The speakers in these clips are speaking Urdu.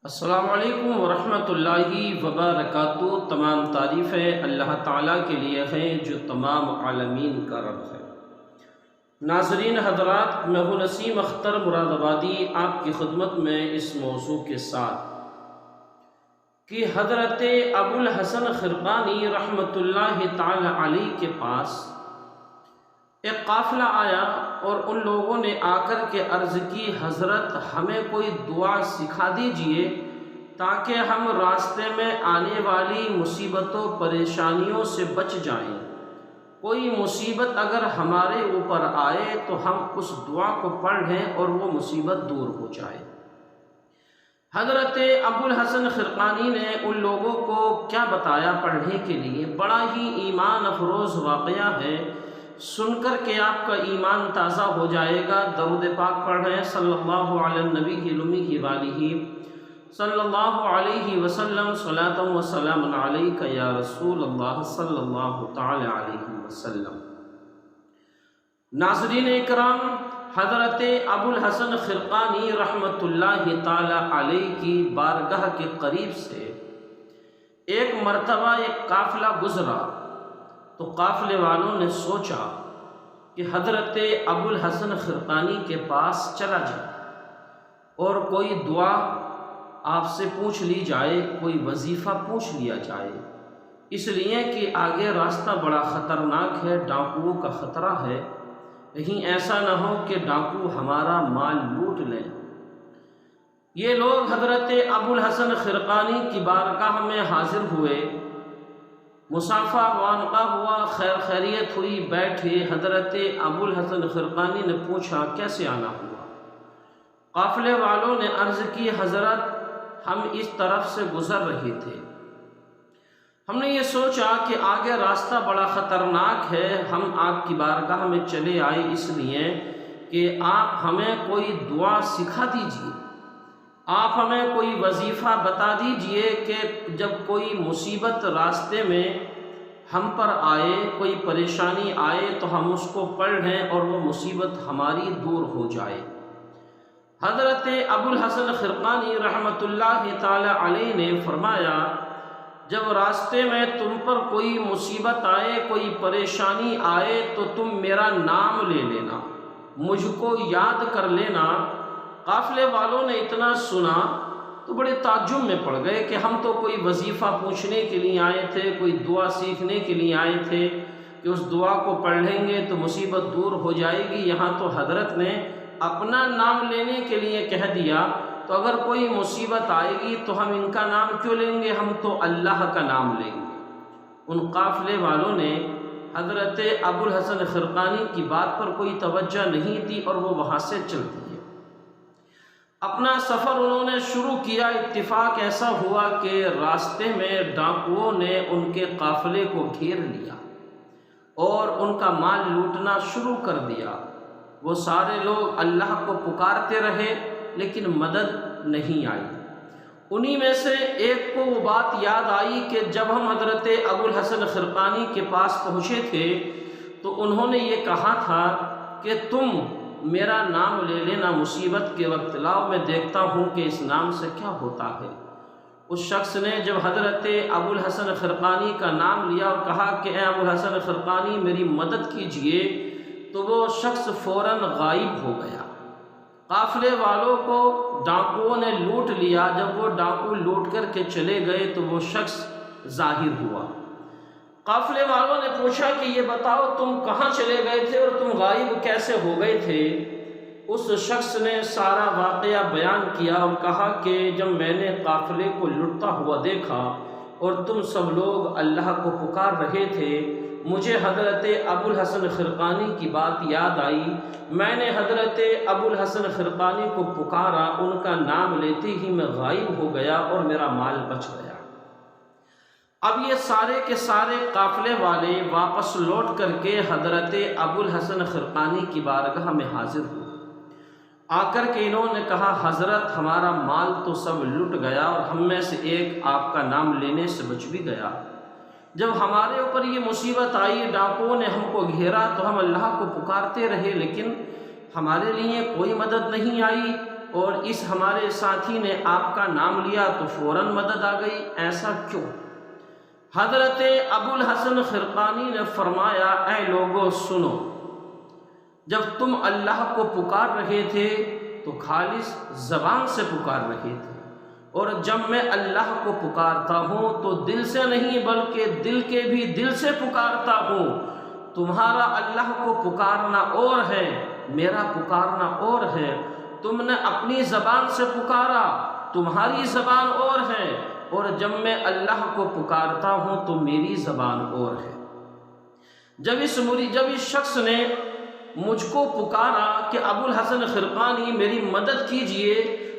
السلام علیکم ورحمۃ اللہ وبرکاتہ۔ تمام تعریفیں اللہ تعالیٰ کے لیے ہیں جو تمام عالمین کا رب ہے۔ ناظرین حضرات، میں ہوں نسیم اختر مراد آبادی آپ کی خدمت میں اس موضوع کے ساتھ کہ حضرت ابو الحسن خرقانی رحمۃ اللہ تعالی علیہ کے پاس ایک قافلہ آیا اور ان لوگوں نے آ کر کے عرض کی، حضرت ہمیں کوئی دعا سکھا دیجئے تاکہ ہم راستے میں آنے والی مصیبتوں پریشانیوں سے بچ جائیں۔ کوئی مصیبت اگر ہمارے اوپر آئے تو ہم اس دعا کو پڑھ لیں اور وہ مصیبت دور ہو جائے۔ حضرت ابو الحسن خرقانی نے ان لوگوں کو کیا بتایا پڑھنے کے لیے؟ بڑا ہی ایمان افروز واقعہ ہے، سن کر کے آپ کا ایمان تازہ ہو جائے گا۔ درود پاک پڑھ رہے ہیں صلی اللہ علیہ النبی الامی وآلہ صلی اللہ علیہ وسلم، صلاۃ و سلام علیک یا رسول اللہ صلی اللہ تعالی علیہ وسلم۔ ناظرین اکرام، حضرت ابو الحسن خرقانی رحمۃ اللہ تعالی علیہ کی بارگاہ کے قریب سے ایک مرتبہ ایک قافلہ گزرا تو قافلے والوں نے سوچا کہ حضرت ابو الحسن خرقانی کے پاس چلا جائے اور کوئی دعا آپ سے پوچھ لی جائے، کوئی وظیفہ پوچھ لیا جائے، اس لیے کہ آگے راستہ بڑا خطرناک ہے، ڈاکوؤں کا خطرہ ہے، کہیں ایسا نہ ہو کہ ڈاکو ہمارا مال لوٹ لیں۔ یہ لوگ حضرت ابو الحسن خرقانی کی بارگاہ میں حاضر ہوئے، مصافحہ معانقہ ہوا، خیر خیریت ہوئی، بیٹھے۔ حضرت ابو الحسن خرقانی نے پوچھا کیسے آنا ہوا؟ قافلے والوں نے عرض کی، حضرت ہم اس طرف سے گزر رہے تھے، ہم نے یہ سوچا کہ آگے راستہ بڑا خطرناک ہے، ہم آپ کی بارگاہ میں چلے آئے اس لیے کہ آپ ہمیں کوئی دعا سکھا دیجئے، آپ ہمیں کوئی وظیفہ بتا دیجئے کہ جب کوئی مصیبت راستے میں ہم پر آئے، کوئی پریشانی آئے تو ہم اس کو پڑھ لیں اور وہ مصیبت ہماری دور ہو جائے۔ حضرت ابو الحسن خرقانی رحمۃ اللہ تعالی علیہ نے فرمایا، جب راستے میں تم پر کوئی مصیبت آئے، کوئی پریشانی آئے تو تم میرا نام لے لینا، مجھ کو یاد کر لینا۔ قافلے والوں نے اتنا سنا تو بڑے تعجب میں پڑ گئے کہ ہم تو کوئی وظیفہ پوچھنے کے لیے آئے تھے، کوئی دعا سیکھنے کے لیے آئے تھے کہ اس دعا کو پڑھ لیں گے تو مصیبت دور ہو جائے گی، یہاں تو حضرت نے اپنا نام لینے کے لیے کہہ دیا، تو اگر کوئی مصیبت آئے گی تو ہم ان کا نام کیوں لیں گے، ہم تو اللہ کا نام لیں گے۔ ان قافلے والوں نے حضرت ابو الحسن خرقانی کی بات پر کوئی توجہ نہیں دی اور وہ وہاں سے چل دیے۔ اپنا سفر انہوں نے شروع کیا۔ اتفاق ایسا ہوا کہ راستے میں ڈاکوؤں نے ان کے قافلے کو گھیر لیا اور ان کا مال لوٹنا شروع کر دیا۔ وہ سارے لوگ اللہ کو پکارتے رہے لیکن مدد نہیں آئی۔ انہی میں سے ایک کو وہ بات یاد آئی کہ جب ہم حضرت ابو الحسن خرقانی کے پاس پہنچے تھے تو انہوں نے یہ کہا تھا کہ تم میرا نام لے لینا مصیبت کے وقت، لاؤ میں دیکھتا ہوں کہ اس نام سے کیا ہوتا ہے۔ اس شخص نے جب حضرت ابو الحسن خرقانی کا نام لیا اور کہا کہ اے ابو الحسن خرقانی میری مدد کیجئے، تو وہ شخص فوراً غائب ہو گیا۔ قافلے والوں کو ڈاکوؤں نے لوٹ لیا۔ جب وہ ڈاکو لوٹ کر کے چلے گئے تو وہ شخص ظاہر ہوا۔ قافلے والوں نے پوچھا کہ یہ بتاؤ تم کہاں چلے گئے تھے اور تم غائب کیسے ہو گئے تھے؟ اس شخص نے سارا واقعہ بیان کیا اور کہا کہ جب میں نے قافلے کو لٹتا ہوا دیکھا اور تم سب لوگ اللہ کو پکار رہے تھے، مجھے حضرت ابو الحسن خرقانی کی بات یاد آئی، میں نے حضرت ابو الحسن خرقانی کو پکارا، ان کا نام لیتے ہی میں غائب ہو گیا اور میرا مال بچ گیا۔ اب یہ سارے کے سارے قافلے والے واپس لوٹ کر کے حضرت ابو الحسن خرقانی کی بارگاہ میں حاضر ہوئے۔ آ کر کے انہوں نے کہا، حضرت ہمارا مال تو سب لٹ گیا اور ہم میں سے ایک آپ کا نام لینے سے بچ بھی گیا۔ جب ہمارے اوپر یہ مصیبت آئی، ڈاکوؤں نے ہم کو گھیرا تو ہم اللہ کو پکارتے رہے لیکن ہمارے لیے کوئی مدد نہیں آئی۔ اور اس ہمارے ساتھی نے آپ کا نام لیا تو فوراً مدد آ گئی، ایسا کیوں؟ حضرت ابو الحسن خرقانی نے فرمایا، اے لوگو سنو، جب تم اللہ کو پکار رہے تھے تو خالص زبان سے پکار رہے تھے، اور جب میں اللہ کو پکارتا ہوں تو دل سے نہیں بلکہ دل کے بھی دل سے پکارتا ہوں۔ تمہارا اللہ کو پکارنا اور ہے، میرا پکارنا اور ہے۔ تم نے اپنی زبان سے پکارا، تمہاری زبان اور ہے، اور جب میں اللہ کو پکارتا ہوں تو میری زبان اور ہے۔ جب اس شخص نے مجھ کو پکارا کہ ابو الحسن خرقانی میری مدد کیجئے،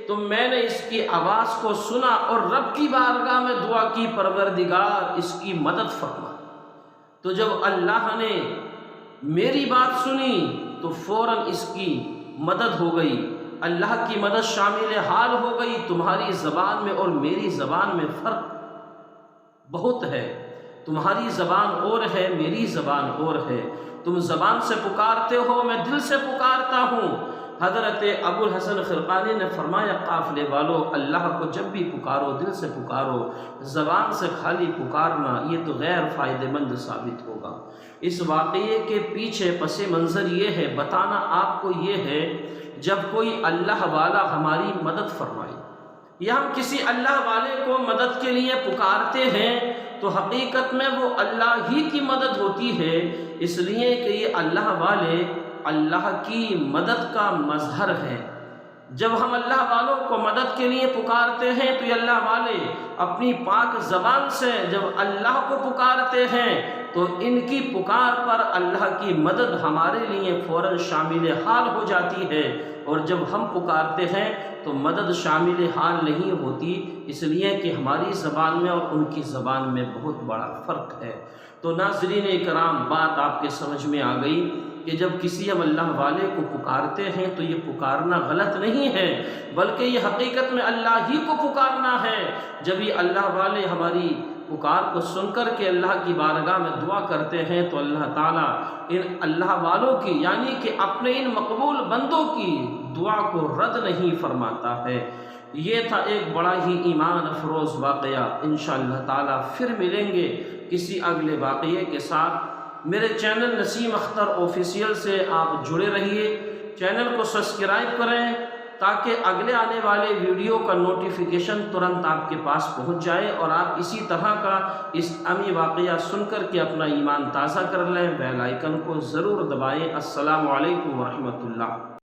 تو میں نے اس کی آواز کو سنا اور رب کی بارگاہ میں دعا کی، پروردگار اس کی مدد فرما۔ تو جب اللہ نے میری بات سنی تو فوراً اس کی مدد ہو گئی، اللہ کی مدد شامل حال ہو گئی۔ تمہاری زبان میں اور میری زبان میں فرق بہت ہے، تمہاری زبان اور ہے، میری زبان اور ہے۔ تم زبان سے پکارتے ہو، میں دل سے پکارتا ہوں۔ حضرت ابو الحسن خرقانی نے فرمایا، قافلے والو، اللہ کو جب بھی پکارو دل سے پکارو، زبان سے خالی پکارنا یہ تو غیر فائدہ مند ثابت ہوگا۔ اس واقعے کے پیچھے پس منظر یہ ہے، بتانا آپ کو یہ ہے، جب کوئی اللہ والا ہماری مدد فرمائے یا ہم کسی اللہ والے کو مدد کے لیے پکارتے ہیں تو حقیقت میں وہ اللہ ہی کی مدد ہوتی ہے، اس لیے کہ یہ اللہ والے اللہ کی مدد کا مظہر ہے۔ جب ہم اللہ والوں کو مدد کے لیے پکارتے ہیں تو یہ اللہ والے اپنی پاک زبان سے جب اللہ کو پکارتے ہیں تو ان کی پکار پر اللہ کی مدد ہمارے لیے فوراً شامل حال ہو جاتی ہے، اور جب ہم پکارتے ہیں تو مدد شامل حال نہیں ہوتی، اس لیے کہ ہماری زبان میں اور ان کی زبان میں بہت بڑا فرق ہے۔ تو ناظرین اکرام، بات آپ کے سمجھ میں آ گئی کہ جب کسی ہم اللہ والے کو پکارتے ہیں تو یہ پکارنا غلط نہیں ہے، بلکہ یہ حقیقت میں اللہ ہی کو پکارنا ہے۔ جب یہ اللہ والے ہماری پکار کو سن کر کے اللہ کی بارگاہ میں دعا کرتے ہیں تو اللہ تعالیٰ ان اللہ والوں کی یعنی کہ اپنے ان مقبول بندوں کی دعا کو رد نہیں فرماتا ہے۔ یہ تھا ایک بڑا ہی ایمان افروز واقعہ۔ انشاءاللہ تعالیٰ پھر ملیں گے کسی اگلے واقعے کے ساتھ۔ میرے چینل نسیم اختر آفیشیل سے آپ جڑے رہیے، چینل کو سبسکرائب کریں تاکہ اگلے آنے والے ویڈیو کا نوٹیفیکیشن ترنت آپ کے پاس پہنچ جائے، اور آپ اسی طرح کا اسلامی واقعہ سن کر کے اپنا ایمان تازہ کر لیں۔ بیل آئیکن کو ضرور دبائیں۔ السلام علیکم ورحمۃ اللہ۔